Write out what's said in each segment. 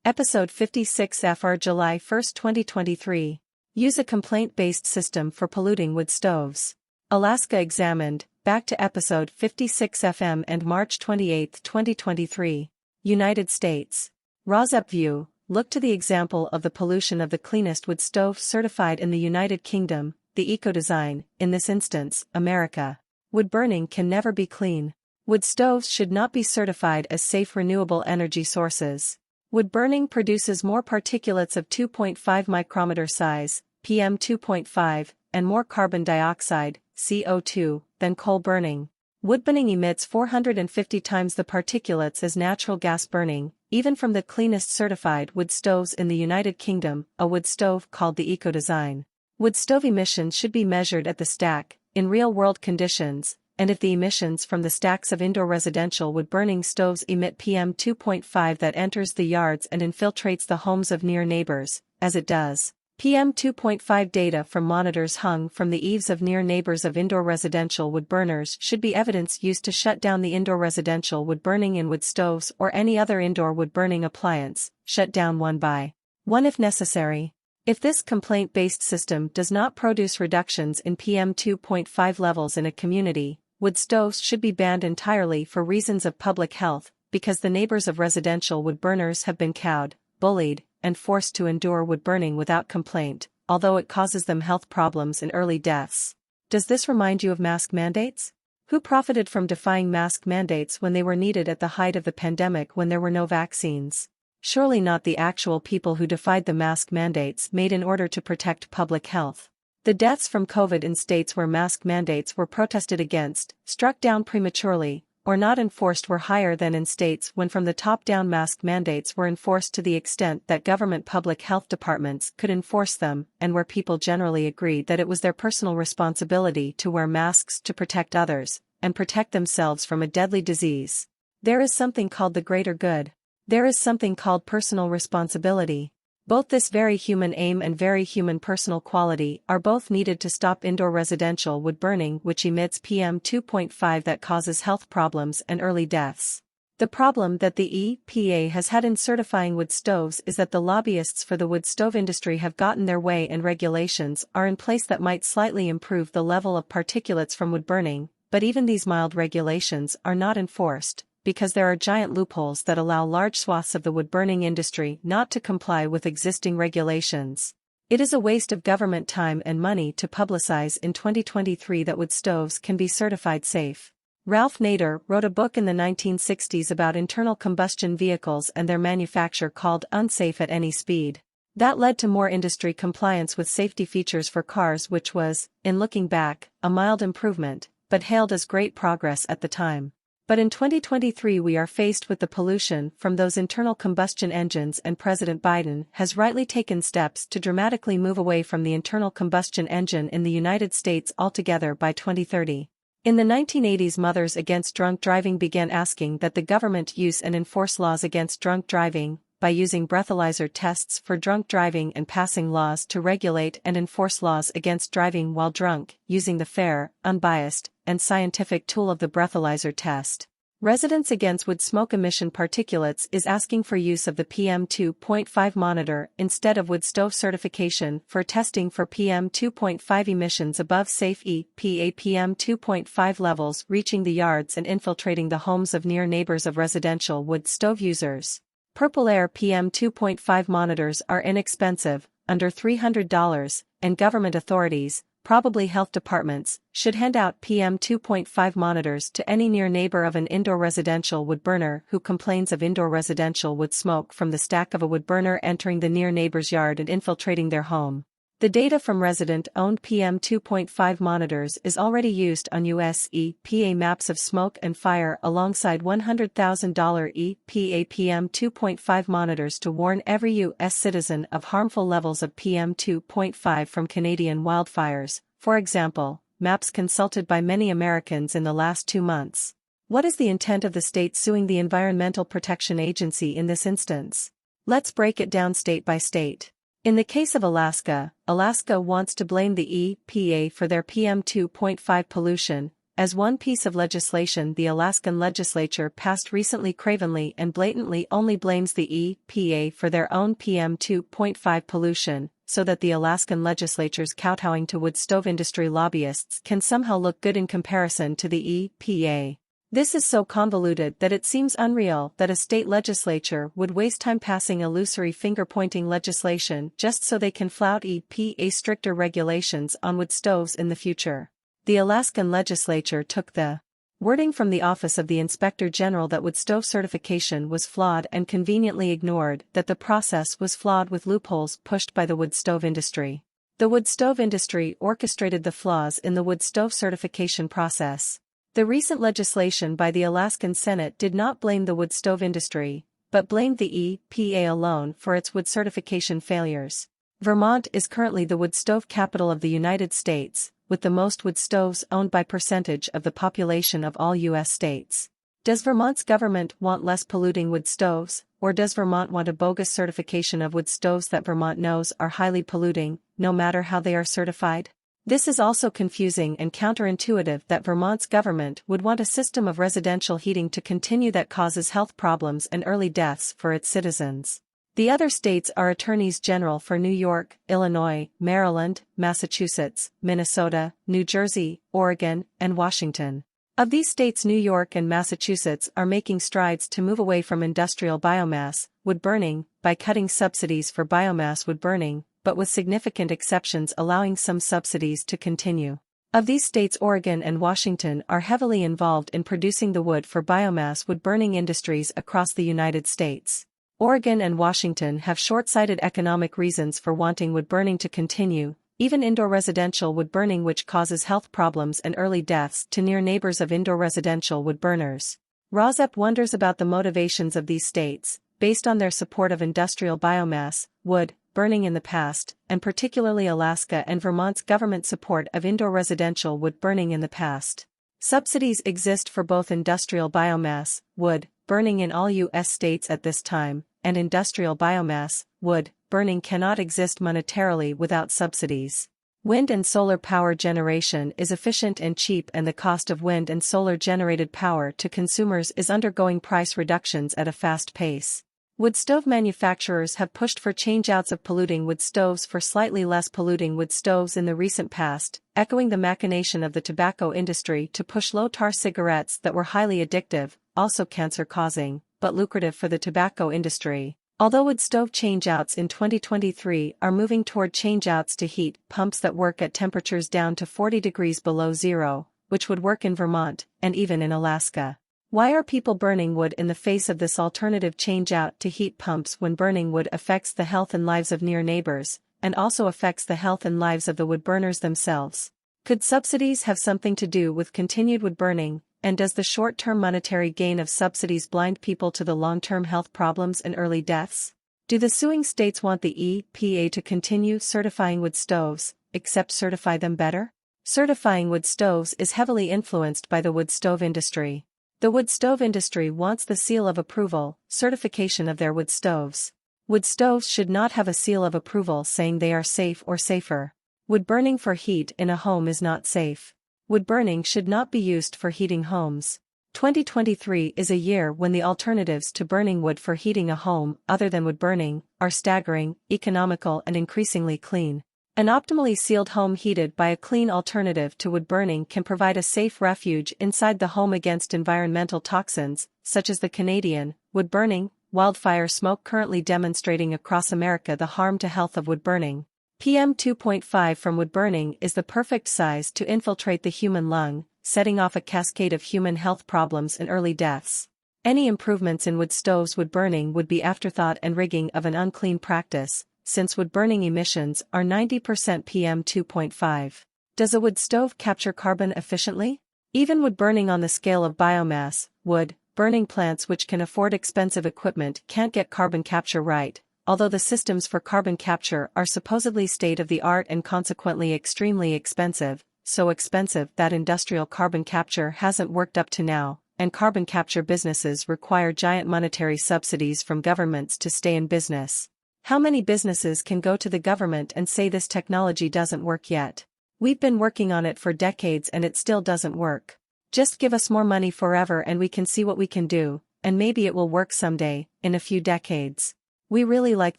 Episode 56 FR July 1, 2023. Use a complaint-based system for polluting wood stoves. Alaska examined, back to episode 56 FM and March 28, 2023. United States. ROSEP View, look to the example of the pollution of the cleanest wood stove certified in the United Kingdom, the eco-design, in this instance, America. Wood burning can never be clean. Wood stoves should not be certified as safe renewable energy sources. Wood burning produces more particulates of 2.5 micrometer size, PM 2.5, and more carbon dioxide, CO2, than coal burning. Wood burning emits 450 times the particulates as natural gas burning, even from the cleanest certified wood stoves in the United Kingdom, a wood stove called the eco-design. Wood stove emissions should be measured at the stack, in real-world conditions, and if the emissions from the stacks of indoor residential wood-burning stoves emit PM 2.5 that enters the yards and infiltrates the homes of near neighbors, as it does, PM 2.5 data from monitors hung from the eaves of near neighbors of indoor residential wood burners should be evidence used to shut down the indoor residential wood burning in wood stoves or any other indoor wood burning appliance, shut down one by one if necessary. If this complaint-based system does not produce reductions in PM 2.5 levels in a community, wood stoves should be banned entirely for reasons of public health, because the neighbors of residential wood burners have been cowed, bullied, and forced to endure wood burning without complaint, although it causes them health problems and early deaths. Does this remind you of mask mandates? Who profited from defying mask mandates when they were needed at the height of the pandemic when there were no vaccines? Surely not the actual people who defied the mask mandates made in order to protect public health. The deaths from COVID in states where mask mandates were protested against, struck down prematurely, or not enforced were higher than in states when from the top down mask mandates were enforced to the extent that government public health departments could enforce them, and where people generally agreed that it was their personal responsibility to wear masks to protect others, and protect themselves from a deadly disease. There is something called the greater good. There is something called personal responsibility. Both this very human aim and very human personal quality are both needed to stop indoor residential wood burning, which emits PM 2.5 that causes health problems and early deaths. The problem that the EPA has had in certifying wood stoves is that the lobbyists for the wood stove industry have gotten their way and regulations are in place that might slightly improve the level of particulates from wood burning, but even these mild regulations are not enforced, because there are giant loopholes that allow large swaths of the wood-burning industry not to comply with existing regulations. It is a waste of government time and money to publicize in 2023 that wood stoves can be certified safe. Ralph Nader wrote a book in the 1960s about internal combustion vehicles and their manufacture called Unsafe at Any Speed. That led to more industry compliance with safety features for cars, which was, in looking back, a mild improvement, but hailed as great progress at the time. But in 2023 we are faced with the pollution from those internal combustion engines, and President Biden has rightly taken steps to dramatically move away from the internal combustion engine in the United States altogether by 2030. In the 1980s, Mothers Against Drunk Driving began asking that the government use and enforce laws against drunk driving, by using breathalyzer tests for drunk driving and passing laws to regulate and enforce laws against driving while drunk, using the fair, unbiased, and scientific tool of the breathalyzer test. Residents Against Wood Smoke Emission Particulates is asking for use of the PM 2.5 monitor instead of wood stove certification for testing for PM 2.5 emissions above safe EPA PM 2.5 levels reaching the yards and infiltrating the homes of near neighbors of residential wood stove users. Purple Air PM 2.5 monitors are inexpensive, under $300, and government authorities, probably health departments, should hand out PM 2.5 monitors to any near neighbor of an indoor residential wood burner who complains of indoor residential wood smoke from the stack of a wood burner entering the near neighbor's yard and infiltrating their home. The data from resident-owned PM 2.5 monitors is already used on US EPA maps of smoke and fire alongside $100,000 EPA PM 2.5 monitors to warn every US citizen of harmful levels of PM 2.5 from Canadian wildfires, for example, maps consulted by many Americans in the last 2 months. What is the intent of the state suing the Environmental Protection Agency in this instance? Let's break it down state by state. In the case of Alaska, Alaska wants to blame the EPA for their PM 2.5 pollution, as one piece of legislation the Alaskan legislature passed recently cravenly and blatantly only blames the EPA for their own PM 2.5 pollution, so that the Alaskan legislature's kowtowing to wood stove industry lobbyists can somehow look good in comparison to the EPA. This is so convoluted that it seems unreal that a state legislature would waste time passing illusory finger-pointing legislation just so they can flout EPA stricter regulations on wood stoves in the future. The Alaskan legislature took the wording from the Office of the Inspector General that wood stove certification was flawed and conveniently ignored that the process was flawed with loopholes pushed by the wood stove industry. The wood stove industry orchestrated the flaws in the wood stove certification process. The recent legislation by the Alaskan Senate did not blame the wood stove industry, but blamed the EPA alone for its wood certification failures. Vermont is currently the wood stove capital of the United States, with the most wood stoves owned by percentage of the population of all U.S. states. Does Vermont's government want less polluting wood stoves, or does Vermont want a bogus certification of wood stoves that Vermont knows are highly polluting, no matter how they are certified? This is also confusing and counterintuitive that Vermont's government would want a system of residential heating to continue that causes health problems and early deaths for its citizens. The other states are attorneys general for New York, Illinois, Maryland, Massachusetts, Minnesota, New Jersey, Oregon, and Washington. Of these states, New York and Massachusetts are making strides to move away from industrial biomass, wood burning, by cutting subsidies for biomass wood burning, but with significant exceptions allowing some subsidies to continue. Of these states, Oregon and Washington are heavily involved in producing the wood for biomass wood burning industries across the United States. Oregon and Washington have short-sighted economic reasons for wanting wood burning to continue, even indoor residential wood burning, which causes health problems and early deaths to near neighbors of indoor residential wood burners. Rozep wonders about the motivations of these states, based on their support of industrial biomass, wood, burning in the past, and particularly Alaska and Vermont's government support of indoor residential wood burning in the past. Subsidies exist for both industrial biomass, wood, burning in all U.S. states at this time, and industrial biomass, wood, burning cannot exist monetarily without subsidies. Wind and solar power generation is efficient and cheap, and the cost of wind and solar generated power to consumers is undergoing price reductions at a fast pace. Wood stove manufacturers have pushed for changeouts of polluting wood stoves for slightly less polluting wood stoves in the recent past, echoing the machination of the tobacco industry to push low-tar cigarettes that were highly addictive, also cancer-causing, but lucrative for the tobacco industry. Although wood stove changeouts in 2023 are moving toward changeouts to heat pumps that work at temperatures down to 40 degrees below zero, which would work in Vermont, and even in Alaska. Why are people burning wood in the face of this alternative change-out to heat pumps when burning wood affects the health and lives of near neighbors, and also affects the health and lives of the wood burners themselves? Could subsidies have something to do with continued wood burning, and does the short-term monetary gain of subsidies blind people to the long-term health problems and early deaths? Do the suing states want the EPA to continue certifying wood stoves, except certify them better? Certifying wood stoves is heavily influenced by the wood stove industry. The wood stove industry wants the seal of approval, certification of their wood stoves. Wood stoves should not have a seal of approval saying they are safe or safer. Wood burning for heat in a home is not safe. Wood burning should not be used for heating homes. 2023 is a year when the alternatives to burning wood for heating a home, other than wood burning, are staggering, economical, and increasingly clean. An optimally sealed home heated by a clean alternative to wood burning can provide a safe refuge inside the home against environmental toxins, such as the Canadian wood burning wildfire smoke currently demonstrating across America the harm to health of wood burning. PM 2.5 from wood burning is the perfect size to infiltrate the human lung, setting off a cascade of human health problems and early deaths. Any improvements in wood stoves wood burning would be afterthought and rigging of an unclean practice, since wood burning emissions are 90% PM 2.5. Does a wood stove capture carbon efficiently? Even wood burning on the scale of biomass, wood burning plants which can afford expensive equipment can't get carbon capture right, although the systems for carbon capture are supposedly state-of-the-art and consequently extremely expensive, so expensive that industrial carbon capture hasn't worked up to now, and carbon capture businesses require giant monetary subsidies from governments to stay in business. How many businesses can go to the government and say this technology doesn't work yet? We've been working on it for decades and it still doesn't work. Just give us more money forever and we can see what we can do, and maybe it will work someday, in a few decades. We really like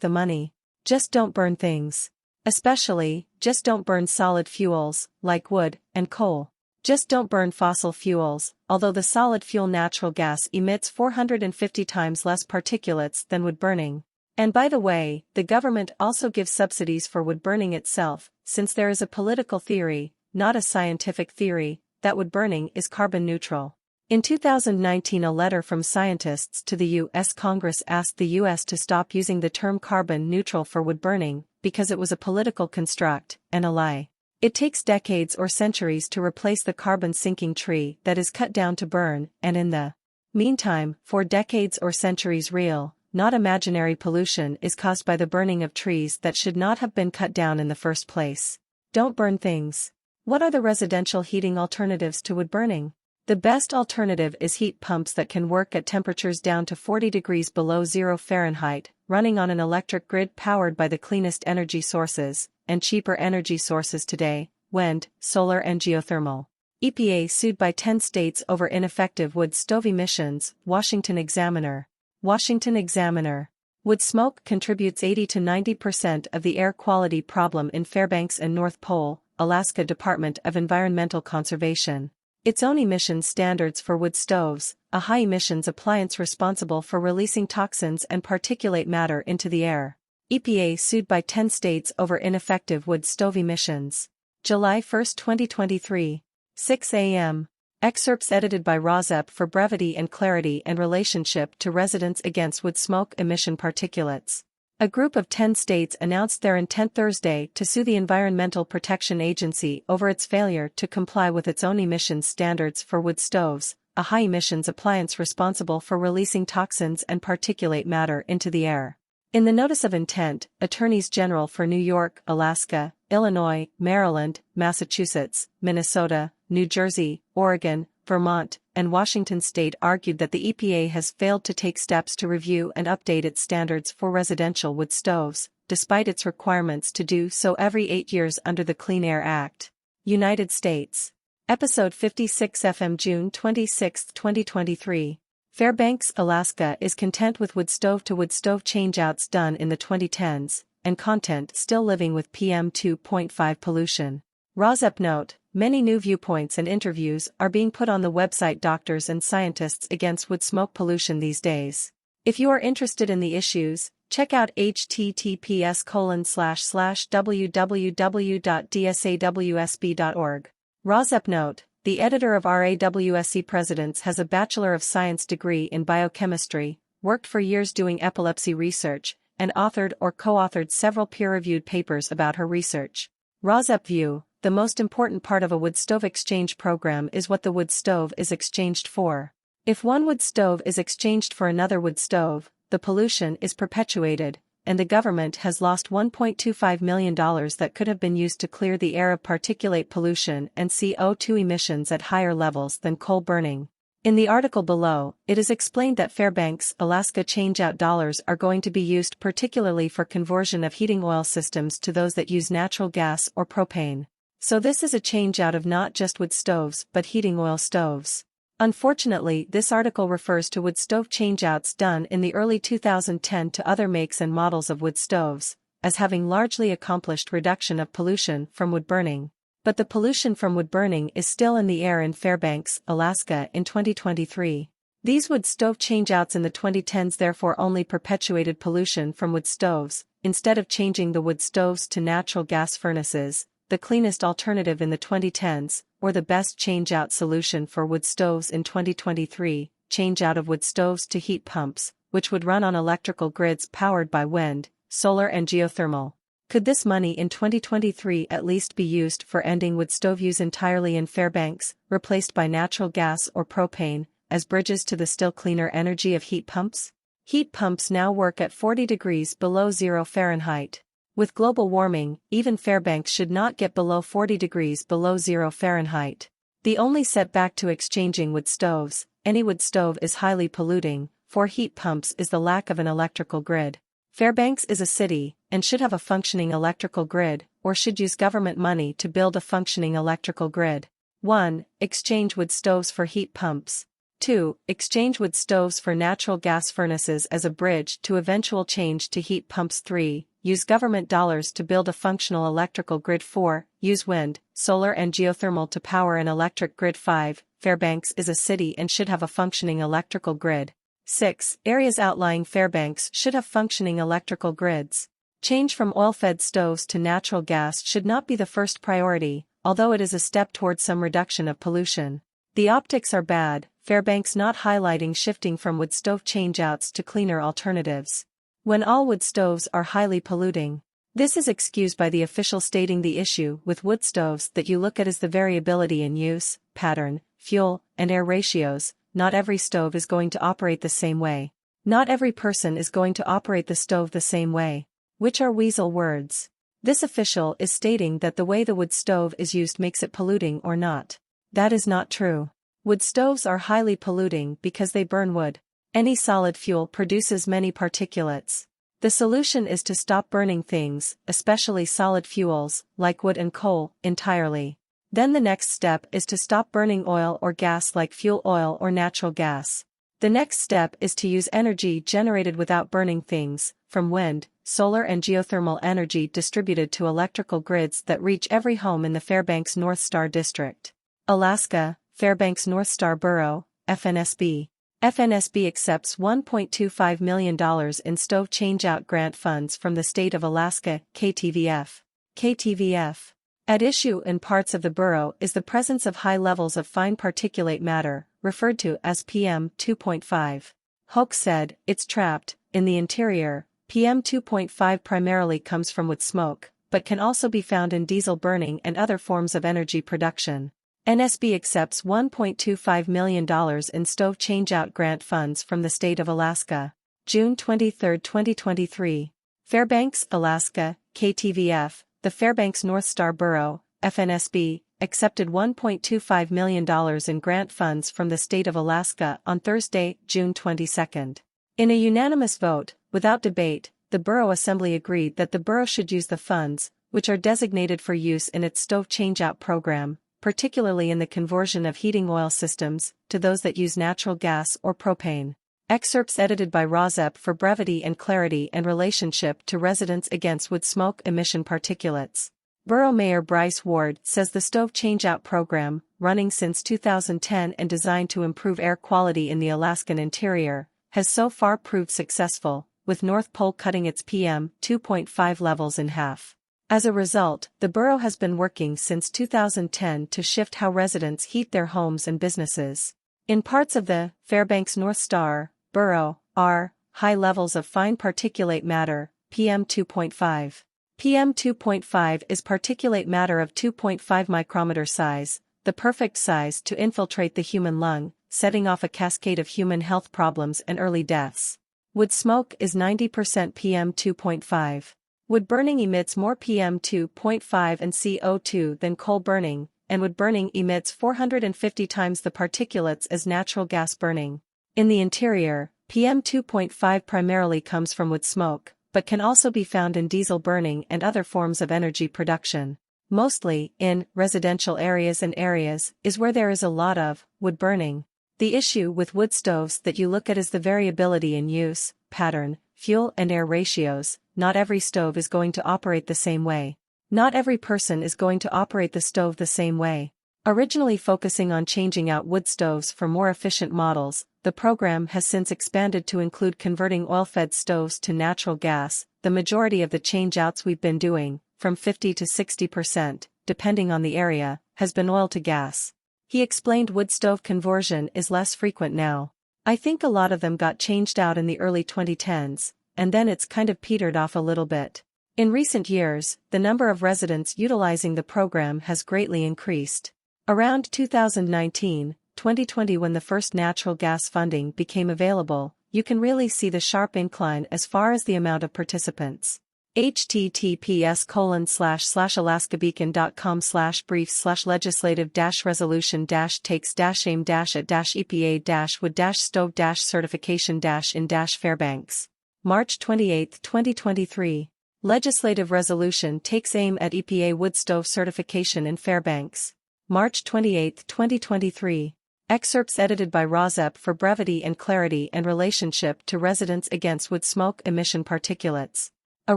the money. Just don't burn things. Especially, just don't burn solid fuels, like wood and coal. Just don't burn fossil fuels, although the solid fuel natural gas emits 450 times less particulates than wood burning. And by the way, the government also gives subsidies for wood burning itself, since there is a political theory, not a scientific theory, that wood burning is carbon neutral. In 2019, a letter from scientists to the U.S. Congress asked the U.S. to stop using the term carbon neutral for wood burning, because it was a political construct, and a lie. It takes decades or centuries to replace the carbon-sinking tree that is cut down to burn, and in the meantime, for decades or centuries real, not imaginary pollution is caused by the burning of trees that should not have been cut down in the first place. Don't burn things. What are the residential heating alternatives to wood burning? The best alternative is heat pumps that can work at temperatures down to 40 degrees below 0 Fahrenheit, running on an electric grid powered by the cleanest energy sources, and cheaper energy sources today, wind, solar and geothermal. EPA sued by 10 states over ineffective wood stove emissions, Washington Examiner. Washington Examiner. Wood smoke contributes 80 to 90% of the air quality problem in Fairbanks and North Pole, Alaska Department of Environmental Conservation. Its own emissions standards for wood stoves, a high-emissions appliance responsible for releasing toxins and particulate matter into the air. EPA sued by 10 states over ineffective wood stove emissions. July 1, 2023. 6 a.m. Excerpts edited by Rozep for brevity and clarity and relationship to residents against wood smoke emission particulates. A group of 10 states announced their intent Thursday to sue the Environmental Protection Agency over its failure to comply with its own emissions standards for wood stoves, a high-emissions appliance responsible for releasing toxins and particulate matter into the air. In the notice of intent, attorneys general for New York, Alaska, Illinois, Maryland, Massachusetts, Minnesota, New Jersey, Oregon, Vermont, and Washington state argued that the EPA has failed to take steps to review and update its standards for residential wood stoves, despite its requirements to do so every 8 years under the Clean Air Act. United States. Episode 56 FM June 26, 2023. Fairbanks, Alaska is content with wood stove to wood stove changeouts done in the 2010s, and content still living with PM 2.5 pollution. Rozep note, many new viewpoints and interviews are being put on the website Doctors and Scientists Against Wood Smoke Pollution these days. If you are interested in the issues, check out https://www.dsawsb.org. Rozep note, the editor of RAWSC Presidents has a Bachelor of Science degree in biochemistry, worked for years doing epilepsy research, and authored or co-authored several peer-reviewed papers about her research. Rozep view, the most important part of a wood stove exchange program is what the wood stove is exchanged for. If one wood stove is exchanged for another wood stove, the pollution is perpetuated, and the government has lost $1.25 million that could have been used to clear the air of particulate pollution and CO2 emissions at higher levels than coal burning. In the article below, it is explained that Fairbanks, Alaska changeout dollars are going to be used particularly for conversion of heating oil systems to those that use natural gas or propane. So this is a changeout of not just wood stoves but heating oil stoves. Unfortunately, this article refers to wood stove changeouts done in the early 2010 to other makes and models of wood stoves, as having largely accomplished reduction of pollution from wood burning. But the pollution from wood burning is still in the air in Fairbanks, Alaska in 2023. These wood stove changeouts in the 2010s therefore only perpetuated pollution from wood stoves, instead of changing the wood stoves to natural gas furnaces, the cleanest alternative in the 2010s, or the best change-out solution for wood stoves in 2023, change out of wood stoves to heat pumps, which would run on electrical grids powered by wind, solar and geothermal. Could this money in 2023 at least be used for ending wood stove use entirely in Fairbanks, replaced by natural gas or propane, as bridges to the still cleaner energy of heat pumps? Heat pumps now work at 40 degrees below 0 Fahrenheit. With global warming, even Fairbanks should not get below 40 degrees below 0 Fahrenheit. The only setback to exchanging wood stoves, any wood stove is highly polluting, for heat pumps is the lack of an electrical grid. Fairbanks is a city, and should have a functioning electrical grid, or should use government money to build a functioning electrical grid. 1. Exchange wood stoves for heat pumps. 2. Exchange wood stoves for natural gas furnaces as a bridge to eventual change to heat pumps. 3. Use government dollars to build a functional electrical grid. 4. Use wind, solar and geothermal to power an electric grid. 5. Fairbanks is a city and should have a functioning electrical grid. 6. Areas outlying Fairbanks should have functioning electrical grids. Change from oil-fed stoves to natural gas should not be the first priority, although it is a step towards some reduction of pollution. The optics are bad, Fairbanks not highlighting shifting from wood stove changeouts to cleaner alternatives. When all wood stoves are highly polluting. This is excused by the official stating the issue with wood stoves that you look at is the variability in use, pattern, fuel, and air ratios. Not every stove is going to operate the same way. Not every person is going to operate the stove the same way. Which are weasel words. This official is stating that the way the wood stove is used makes it polluting or not. That is not true. Wood stoves are highly polluting because they burn wood. Any solid fuel produces many particulates. The solution is to stop burning things, especially solid fuels, like wood and coal, entirely. Then the next step is to stop burning oil or gas like fuel oil or natural gas. The next step is to use energy generated without burning things, from wind, solar and geothermal energy distributed to electrical grids that reach every home in the Fairbanks North Star District. Alaska, Fairbanks North Star Borough, FNSB. FNSB accepts $1.25 million in stove changeout grant funds from the state of Alaska, KTVF. KTVF. At issue in parts of the borough is the presence of high levels of fine particulate matter, referred to as PM 2.5. Hoke said, it's trapped, in the interior. PM 2.5 primarily comes from wood smoke, but can also be found in diesel burning and other forms of energy production. NSB accepts $1.25 million in stove changeout grant funds from the state of Alaska. June 23, 2023. Fairbanks, Alaska, KTVF. The Fairbanks North Star Borough, FNSB, accepted $1.25 million in grant funds from the state of Alaska on Thursday, June 22. In a unanimous vote, without debate, the Borough Assembly agreed that the borough should use the funds, which are designated for use in its stove changeout program, particularly in the conversion of heating oil systems, to those that use natural gas or propane. Excerpts edited by Rozep for brevity and clarity and relationship to residents against wood smoke emission particulates. Borough Mayor Bryce Ward says the stove changeout program, running since 2010 and designed to improve air quality in the Alaskan interior, has so far proved successful, with North Pole cutting its PM 2.5 levels in half. As a result, the borough has been working since 2010 to shift how residents heat their homes and businesses. In parts of the Fairbanks North Star Borough, are high levels of fine particulate matter, PM 2.5. PM 2.5 is particulate matter of 2.5 micrometer size, the perfect size to infiltrate the human lung, setting off a cascade of human health problems and early deaths. Wood smoke is 90% PM 2.5. Wood burning emits more PM 2.5 and CO2 than coal burning, and wood burning emits 450 times the particulates as natural gas burning. In the interior, PM 2.5 primarily comes from wood smoke, but can also be found in diesel burning and other forms of energy production. Mostly, in residential areas and areas, is where there is a lot of wood burning. The issue with wood stoves that you look at is the variability in use, pattern, fuel and air ratios. Not every stove is going to operate the same way. Not every person is going to operate the stove the same way. Originally focusing on changing out wood stoves for more efficient models, the program has since expanded to include converting oil-fed stoves to natural gas. The majority of the changeouts we've been doing, from 50 to 60%, depending on the area, has been oil to gas. He explained wood stove conversion is less frequent now. I think a lot of them got changed out in the early 2010s, and then it's kind of petered off a little bit. In recent years, the number of residents utilizing the program has greatly increased. Around 2019, 2020 when the first natural gas funding became available, you can really see the sharp incline as far as the amount of participants. https://alaskabeacon.com/briefs/legislative-revolution-takes-aim-at-wood-certification-in-Fairbanks. March 28, 2023. Legislative resolution takes aim at EPA wood stove certification in Fairbanks. March 28, 2023. Excerpts edited by Rozep for brevity and clarity and relationship to residents against wood smoke emission particulates. A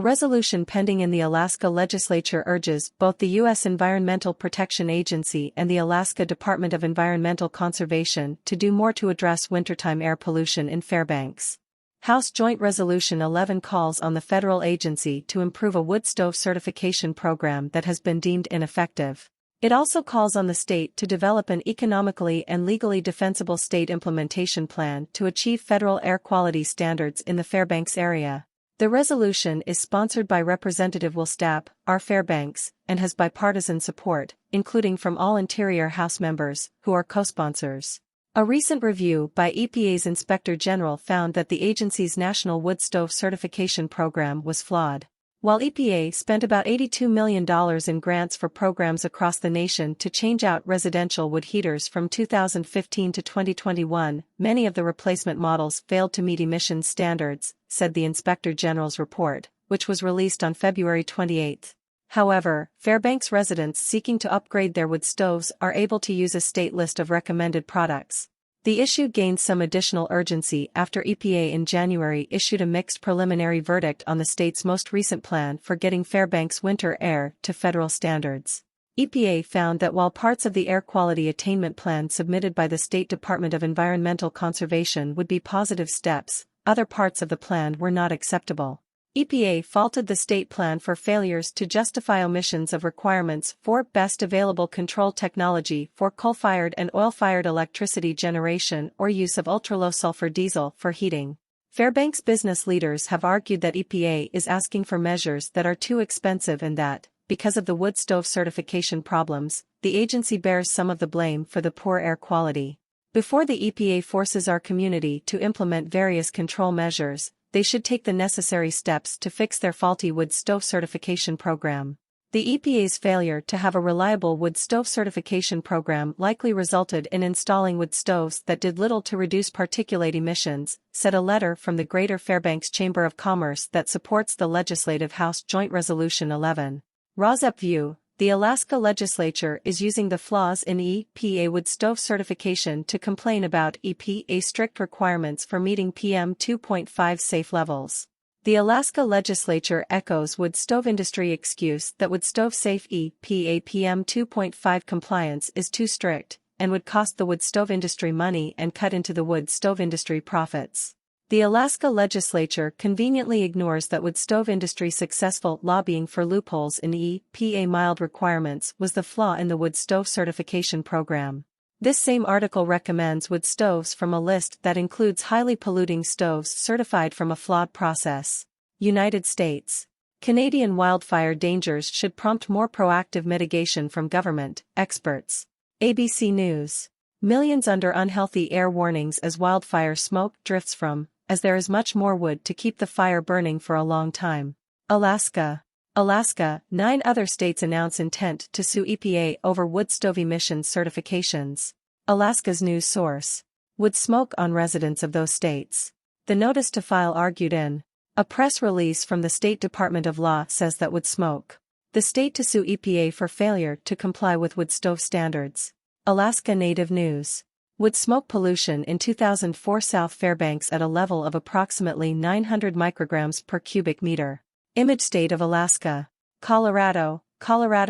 resolution pending in the Alaska legislature urges both the U.S. Environmental Protection Agency and the Alaska Department of Environmental Conservation to do more to address wintertime air pollution in Fairbanks. House Joint Resolution 11 calls on the federal agency to improve a wood stove certification program that has been deemed ineffective. It also calls on the state to develop an economically and legally defensible state implementation plan to achieve federal air quality standards in the Fairbanks area. The resolution is sponsored by Representative Will Stapp, R. Fairbanks, and has bipartisan support, including from all Interior House members, who are co-sponsors. A recent review by EPA's Inspector General found that the agency's National Wood Stove Certification Program was flawed. While EPA spent about $82 million in grants for programs across the nation to change out residential wood heaters from 2015 to 2021, many of the replacement models failed to meet emissions standards, said the Inspector General's report, which was released on February 28. However, Fairbanks residents seeking to upgrade their wood stoves are able to use a state list of recommended products. The issue gained some additional urgency after EPA in January issued a mixed preliminary verdict on the state's most recent plan for getting Fairbanks winter air to federal standards. EPA found that while parts of the air quality attainment plan submitted by the State Department of Environmental Conservation would be positive steps, other parts of the plan were not acceptable. EPA faulted the state plan for failures to justify omissions of requirements for best available control technology for coal-fired and oil-fired electricity generation or use of ultra-low-sulfur diesel for heating. Fairbanks business leaders have argued that EPA is asking for measures that are too expensive and that, because of the wood stove certification problems, the agency bears some of the blame for the poor air quality. Before the EPA forces our community to implement various control measures, they should take the necessary steps to fix their faulty wood stove certification program. The EPA's failure to have a reliable wood stove certification program likely resulted in installing wood stoves that did little to reduce particulate emissions, said a letter from the Greater Fairbanks Chamber of Commerce that supports the Legislative House Joint Resolution 11. Rozep view. The Alaska legislature is using the flaws in EPA wood stove certification to complain about EPA's strict requirements for meeting PM 2.5 safe levels. The Alaska legislature echoes wood stove industry excuse that wood stove safe EPA PM 2.5 compliance is too strict and would cost the wood stove industry money and cut into the wood stove industry profits. The Alaska legislature conveniently ignores that wood stove industry's successful lobbying for loopholes in EPA mild requirements was the flaw in the wood stove certification program. This same article recommends wood stoves from a list that includes highly polluting stoves certified from a flawed process. United States. Canadian wildfire dangers should prompt more proactive mitigation from government, experts. ABC News. Millions under unhealthy air warnings as wildfire smoke drifts from, as there is much more wood to keep the fire burning for a long time. Alaska. 9 other states announce intent to sue EPA over wood stove emissions certifications. Alaska's news source. Would smoke on residents of those states. The notice to file argued in. A press release from the State Department of Law says that would smoke. The state to sue EPA for failure to comply with wood stove standards. Alaska Native News. Wood smoke pollution in 2004 South Fairbanks at a level of approximately 900 micrograms per cubic meter. Image State of Alaska. Colorado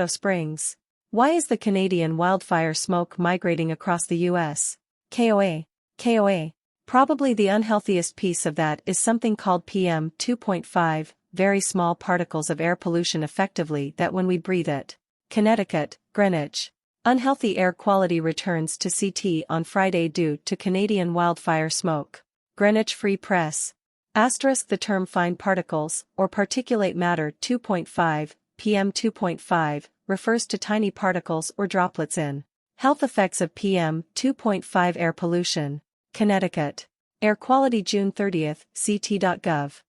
Springs. Why is the Canadian wildfire smoke migrating across the U.S.? KOA. Probably the unhealthiest piece of that is something called PM 2.5, very small particles of air pollution effectively that when we breathe it. Connecticut, Greenwich. Unhealthy air quality returns to CT on Friday due to Canadian wildfire smoke. Greenwich Free Press. The term fine particles, or particulate matter 2.5, PM 2.5, refers to tiny particles or droplets in. Health effects of PM 2.5 air pollution. Connecticut. Air quality June 30, ct.gov.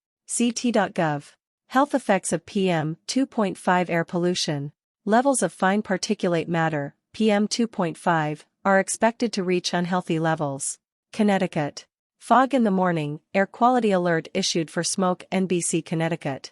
Health effects of PM 2.5 air pollution. Levels of fine particulate matter, PM 2.5, are expected to reach unhealthy levels. Connecticut. Fog in the morning, air quality alert issued for smoke NBC Connecticut.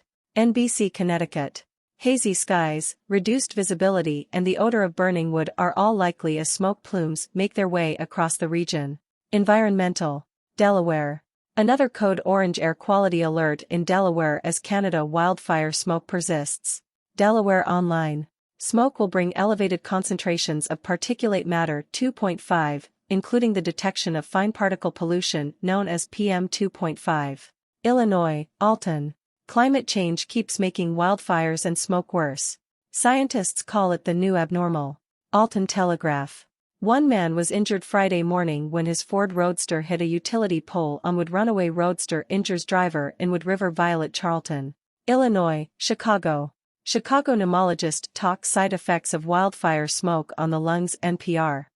Hazy skies, reduced visibility and the odor of burning wood are all likely as smoke plumes make their way across the region. Environmental. Delaware. Another code orange air quality alert in Delaware as Canada wildfire smoke persists. Delaware Online. Smoke will bring elevated concentrations of particulate matter 2.5, including the detection of fine particle pollution known as PM 2.5. Illinois, Alton. Climate change keeps making wildfires and smoke worse. Scientists call it the new abnormal. Alton Telegraph. One man was injured Friday morning when his Ford Roadster hit a utility pole on Wood. Runaway Roadster injures driver in Wood River. Violet Charlton. Illinois, Chicago. Chicago pneumologist talks side effects of wildfire smoke on the lungs. NPR.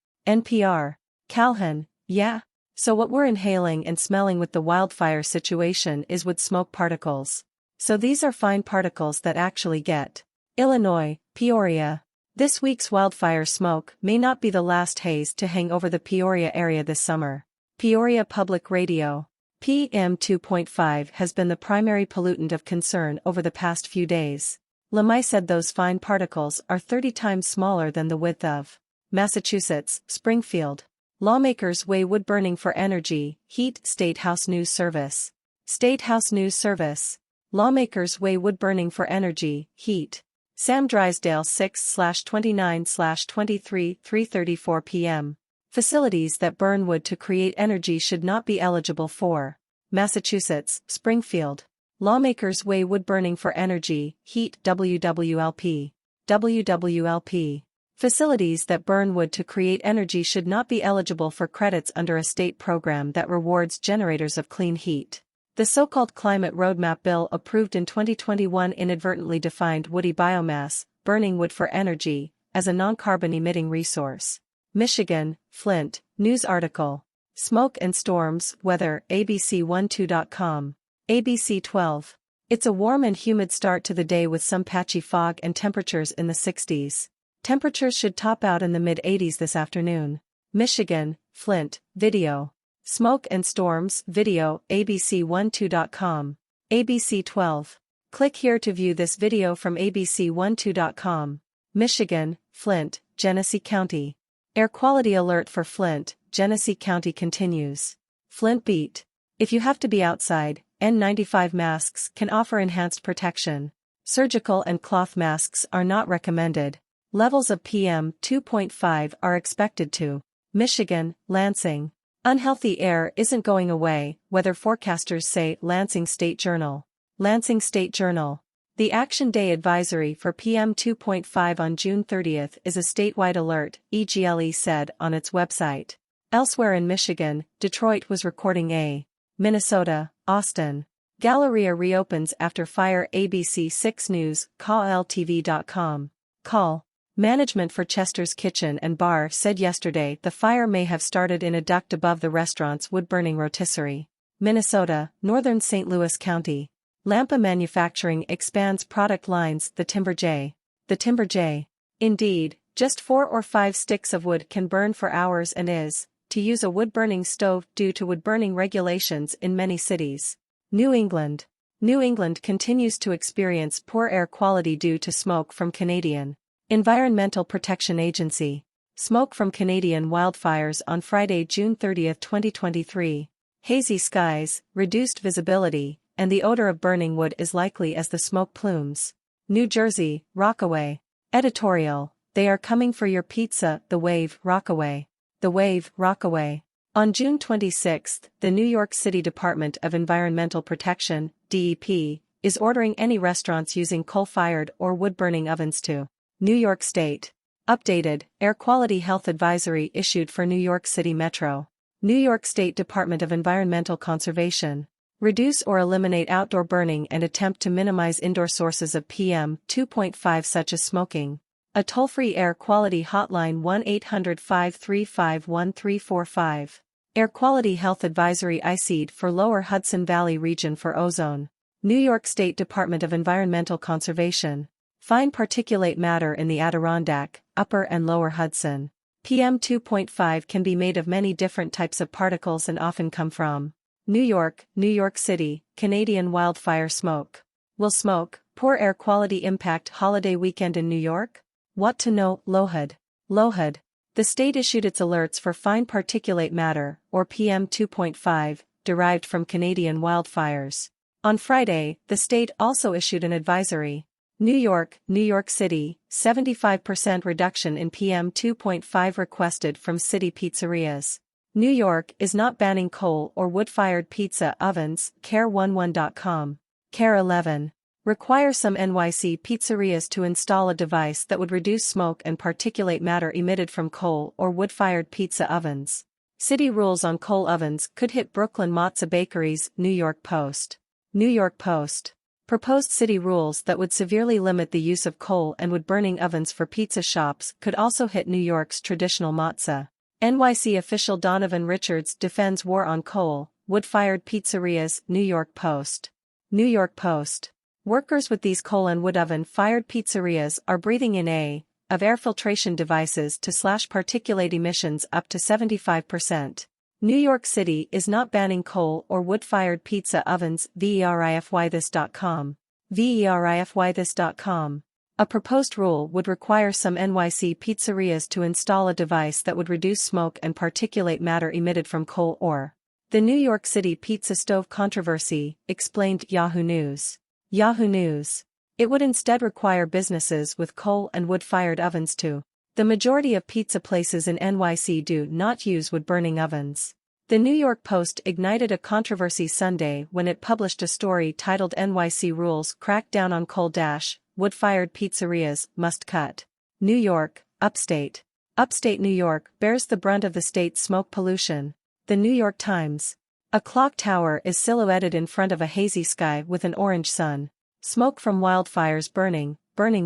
Calhoun, yeah. So what we're inhaling and smelling with the wildfire situation is wood smoke particles. So these are fine particles that actually get. Illinois, Peoria. This week's wildfire smoke may not be the last haze to hang over the Peoria area this summer. Peoria Public Radio. PM 2.5 has been the primary pollutant of concern over the past few days. Lemay said those fine particles are 30 times smaller than the width of Massachusetts, Springfield. Lawmakers weigh wood burning for energy, heat. State House News Service. State House News Service. Lawmakers weigh wood burning for energy, heat. Sam Drysdale 6/29/23 3:34 p.m. Facilities that burn wood to create energy should not be eligible for Massachusetts, Springfield. Lawmakers weigh wood burning for energy, heat. WWLP. WWLP. Facilities that burn wood to create energy should not be eligible for credits under a state program that rewards generators of clean heat. The so-called Climate Roadmap Bill approved in 2021 inadvertently defined woody biomass, burning wood for energy, as a non-carbon emitting resource. Michigan, Flint, news article. Smoke and storms, weather, ABC12.com. ABC 12. It's a warm and humid start to the day with some patchy fog and temperatures in the 60s. Temperatures should top out in the mid-80s this afternoon. Michigan, Flint, video. Smoke and storms, video, ABC12.com. ABC 12. Click here to view this video from ABC12.com. Michigan, Flint, Genesee County. Air quality alert for Flint, Genesee County continues. Flint beat. If you have to be outside, N95 masks can offer enhanced protection. Surgical and cloth masks are not recommended. Levels of PM 2.5 are expected to. Michigan, Lansing. Unhealthy air isn't going away, weather forecasters say. Lansing State Journal. Lansing State Journal. The Action Day advisory for PM 2.5 on June 30th is a statewide alert, EGLE said on its website. Elsewhere in Michigan, Detroit was recording a. Minnesota, Austin. Galleria reopens after fire. ABC 6 News, calltv.com. Call. Management for Chester's Kitchen and Bar said yesterday the fire may have started in a duct above the restaurant's wood-burning rotisserie. Minnesota, northern St. Louis County. Lampa Manufacturing expands product lines. The Timber J. The Timber J. Indeed, just 4 or 5 sticks of wood can burn for hours and is to use a wood-burning stove due to wood-burning regulations in many cities. New England. New England continues to experience poor air quality due to smoke from Canadian Environmental Protection Agency. Smoke from Canadian wildfires on Friday, June 30, 2023. Hazy skies, reduced visibility, and the odor of burning wood is likely as the smoke plumes. New Jersey, Rockaway. Editorial. They are coming for your pizza. The Wave, Rockaway. The Wave, Rockaway. On June 26, the New York City Department of Environmental Protection, DEP, is ordering any restaurants using coal-fired or wood-burning ovens to. New York State. Updated, Air Quality Health Advisory issued for New York City Metro. New York State Department of Environmental Conservation. Reduce or eliminate outdoor burning and attempt to minimize indoor sources of PM 2.5 such as smoking. A toll-free air quality hotline 1-800-535-1345. Air Quality Health Advisory ICED for Lower Hudson Valley Region for ozone. New York State Department of Environmental Conservation. Fine particulate matter in the Adirondack, Upper and Lower Hudson. PM 2.5 can be made of many different types of particles and often come from New York, New York City, Canadian wildfire smoke. Will smoke, Poor air quality impact holiday weekend in New York? What to know, Lohud. Lohud. The state issued its alerts for fine particulate matter, or PM 2.5, derived from Canadian wildfires. On Friday, the state also issued an advisory. New York City, 75% reduction in PM 2.5 requested from city pizzerias. New York is not banning coal or wood-fired pizza ovens, care11.com. Care 11. Require some NYC pizzerias to install a device that would reduce smoke and particulate matter emitted from coal or wood-fired pizza ovens. City rules on coal ovens could hit Brooklyn Mozza bakeries, New York Post. New York Post. Proposed city rules that would severely limit the use of coal and wood-burning ovens for pizza shops could also hit New York's traditional mozza. NYC official Donovan Richards defends war on coal, wood-fired pizzerias, New York Post. New York Post. Workers with these coal and wood oven-fired pizzerias are breathing in of air filtration devices to slash particulate emissions up to 75%. New York City is not banning coal or wood-fired pizza ovens, verifythis.com. verifythis.com. A proposed rule would require some NYC pizzerias to install a device that would reduce smoke and particulate matter emitted from coal or the New York City pizza stove controversy, explained Yahoo News. Yahoo News. It would instead require businesses with coal and wood-fired ovens to. The majority of pizza places in NYC do not use wood-burning ovens. The New York Post ignited a controversy Sunday when it published a story titled NYC Rules Crack Down on Coal-Wood-Fired Pizzerias Must Cut. New York, Upstate. Upstate New York bears the brunt of the state's smoke pollution. The New York Times. A clock tower is silhouetted in front of a hazy sky with an orange sun. Smoke from wildfires burning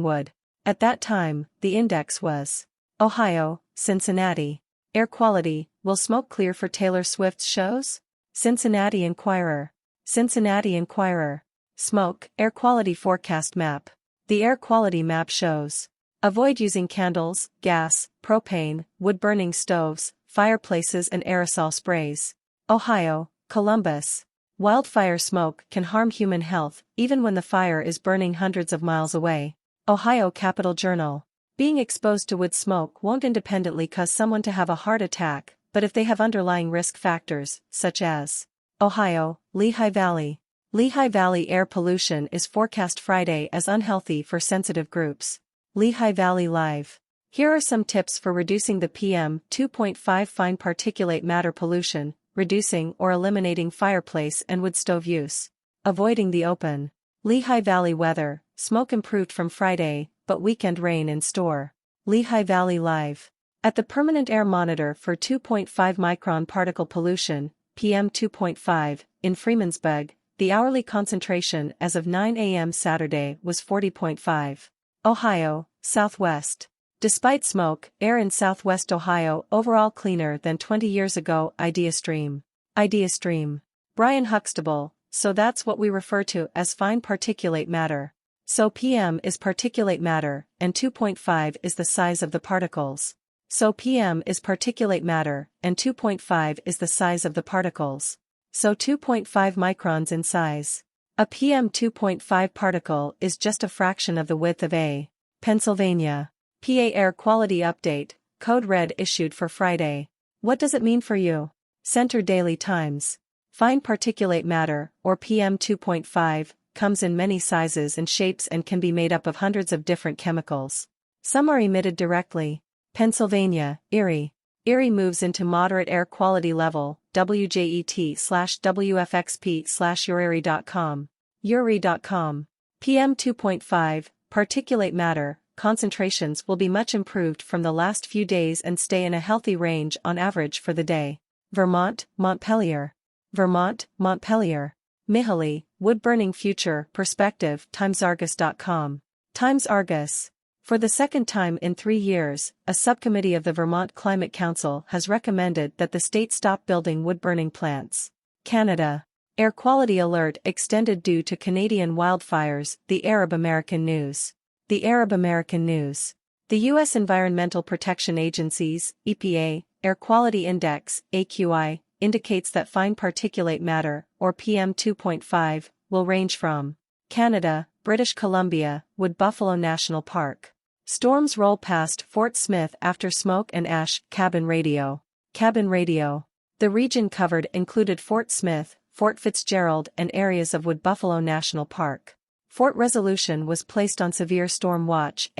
wood. At that time, the index was Ohio, Cincinnati. Air quality, will smoke clear for Taylor Swift's shows? Cincinnati Enquirer. Cincinnati Enquirer. Smoke, air quality forecast map. The air quality map shows. Avoid using candles, gas, propane, wood-burning stoves, fireplaces and aerosol sprays. Ohio, Columbus. Wildfire smoke can harm human health, even when the fire is burning hundreds of miles away. Ohio Capital Journal. Being exposed to wood smoke won't independently cause someone to have a heart attack, but if they have underlying risk factors, such as Ohio, Lehigh Valley. Lehigh Valley air pollution is forecast Friday as unhealthy for sensitive groups. Lehigh Valley Live. Here are some tips for reducing the PM 2.5 fine particulate matter pollution, reducing or eliminating fireplace and wood stove use. Avoiding the open. Lehigh Valley weather, smoke improved from Friday, but weekend rain in store. Lehigh Valley Live. At the permanent air monitor for 2.5 micron particle pollution, PM 2.5, in Freemansburg, the hourly concentration as of 9 a.m. Saturday was 40.5. Ohio, Southwest. Despite smoke, air in Southwest Ohio overall cleaner than 20 years ago. IdeaStream. IdeaStream. Brian Huxtable. So that's what we refer to as fine particulate matter. So PM is particulate matter, and 2.5 is the size of the particles. So PM is particulate matter, and 2.5 is the size of the particles. So 2.5 microns in size. A PM 2.5 particle is just a fraction of the width of a. Pennsylvania. PA Air Quality Update, Code Red issued for Friday. What does it mean for you? Center Daily Times. Fine particulate matter, or PM 2.5, comes in many sizes and shapes and can be made up of hundreds of different chemicals. Some are emitted directly. Pennsylvania, Erie. Erie moves into moderate air quality level, WJET/WFXP/URERI.com. URERI.com. PM 2.5, particulate matter, concentrations will be much improved from the last few days and stay in a healthy range on average for the day. Vermont, Montpelier. Vermont, Montpelier. Mihaly, Wood-Burning Future, Perspective, TimesArgus.com. Times Argus. For the second time in 3 years, a subcommittee of the Vermont Climate Council has recommended that the state stop building wood-burning plants. Canada. Air quality alert extended due to Canadian wildfires, the Arab American News. The Arab American News. The U.S. Environmental Protection Agency's, EPA, Air Quality Index, AQI, indicates that fine particulate matter, or PM 2.5, will range from Canada, British Columbia, Wood Buffalo National Park. Storms roll past Fort Smith after smoke and ash. Cabin radio. Cabin radio. The region covered included Fort Smith, Fort Fitzgerald and areas of Wood Buffalo National Park. Fort Resolution was placed on severe storm watch.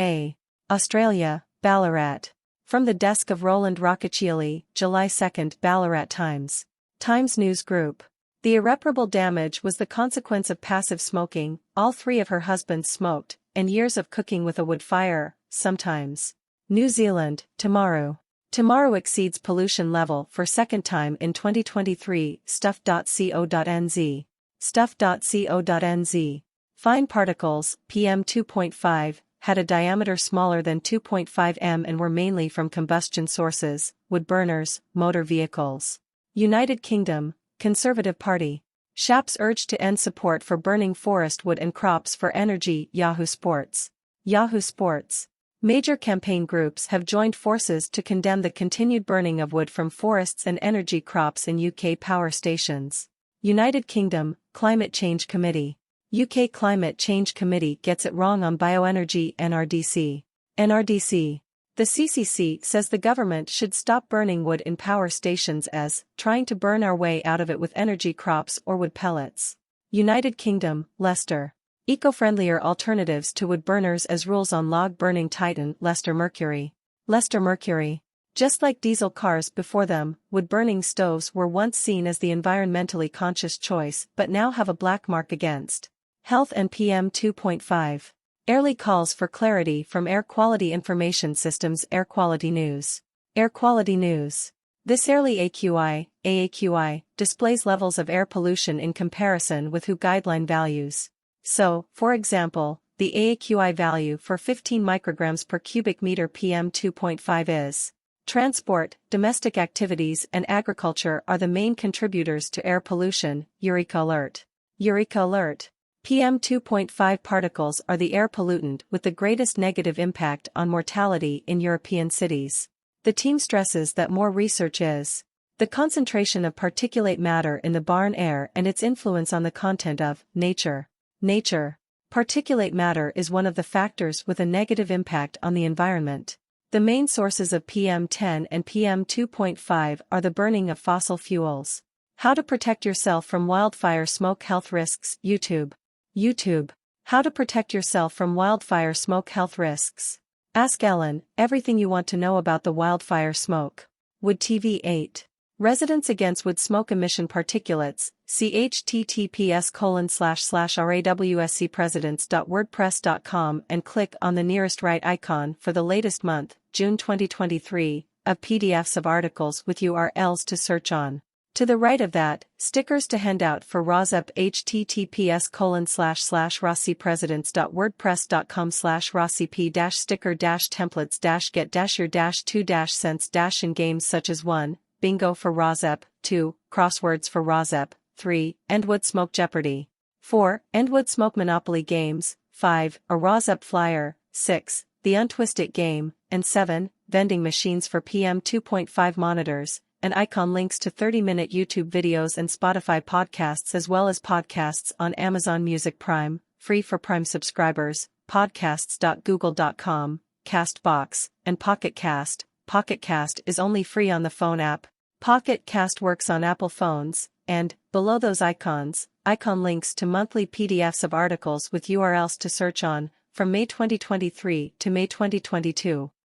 Australia, Ballarat. From the desk of Roland Roccachieli, July 2, Ballarat Times. Times News Group. The irreparable damage was the consequence of passive smoking. All three of her husbands smoked, and years of cooking with a wood fire, sometimes. New Zealand, Timaru. Timaru exceeds pollution level for second time in 2023. Stuff.co.nz. Stuff.co.nz. Fine particles, PM 2.5, had a diameter smaller than 2.5 m and were mainly from combustion sources, wood burners, motor vehicles. United Kingdom, Conservative Party. Shaps urged to end support for burning forest wood and crops for energy. Yahoo Sports. Yahoo Sports. Major campaign groups have joined forces to condemn the continued burning of wood from forests and energy crops in UK power stations. United Kingdom, Climate Change Committee. UK Climate Change Committee gets it wrong on bioenergy. NRDC. NRDC. The CCC says the government should stop burning wood in power stations as trying to burn our way out of it with energy crops or wood pellets. United Kingdom, Leicester. Eco-friendlier alternatives to wood burners as rules on log burning tighten. Leicester Mercury. Leicester Mercury. Just like diesel cars before them, wood-burning stoves were once seen as the environmentally conscious choice but now have a black mark against health and PM 2.5. Airly calls for clarity from Air Quality Information Systems. Air Quality News. Air Quality News. This Airly AAQI, displays levels of air pollution in comparison with WHO guideline values. So, for example, the AAQI value for 15 micrograms per cubic meter PM 2.5 is. Transport, domestic activities and agriculture are the main contributors to air pollution. Eureka Alert. Eureka Alert. PM 2.5 particles are the air pollutant with the greatest negative impact on mortality in European cities. The team stresses that more research is. The concentration of particulate matter in the barn air and its influence on the content of nature. Nature. Particulate matter is one of the factors with a negative impact on the environment. The main sources of PM10 and PM 2.5 are the burning of fossil fuels. How to protect yourself from wildfire smoke. Health risks. YouTube. YouTube. How to protect yourself from wildfire smoke. Health risks. Ask Ellen, everything you want to know about the wildfire smoke. Wood TV 8. Residents Against Wood Smoke Emission Particulates, https://rawscpresidents.wordpress.com and click on the nearest right icon for the latest month, June 2023, of PDFs of articles with URLs to search on. To the right of that, stickers to hand out for RAWSUP. https://rawcp-sticker-templates-get-your-2 in games such as 1. Bingo for RAWSUP, 2. Crosswords for RAWSUP, 3. End Wood Smoke Jeopardy! 4. End Wood Smoke Monopoly Games, 5. A RAWSUP Flyer, 6. The Untwist It Game, and 7. Vending machines for PM 2.5 monitors, and icon links to 30-minute YouTube videos and Spotify podcasts as well as podcasts on Amazon Music Prime, free for Prime subscribers, podcasts.google.com, CastBox, and Pocket Cast. Pocket Cast is only free on the phone app. Pocket Cast works on Apple phones, and, below those icons, icon links to monthly PDFs of articles with URLs to search on, from May 2023 to May 2022.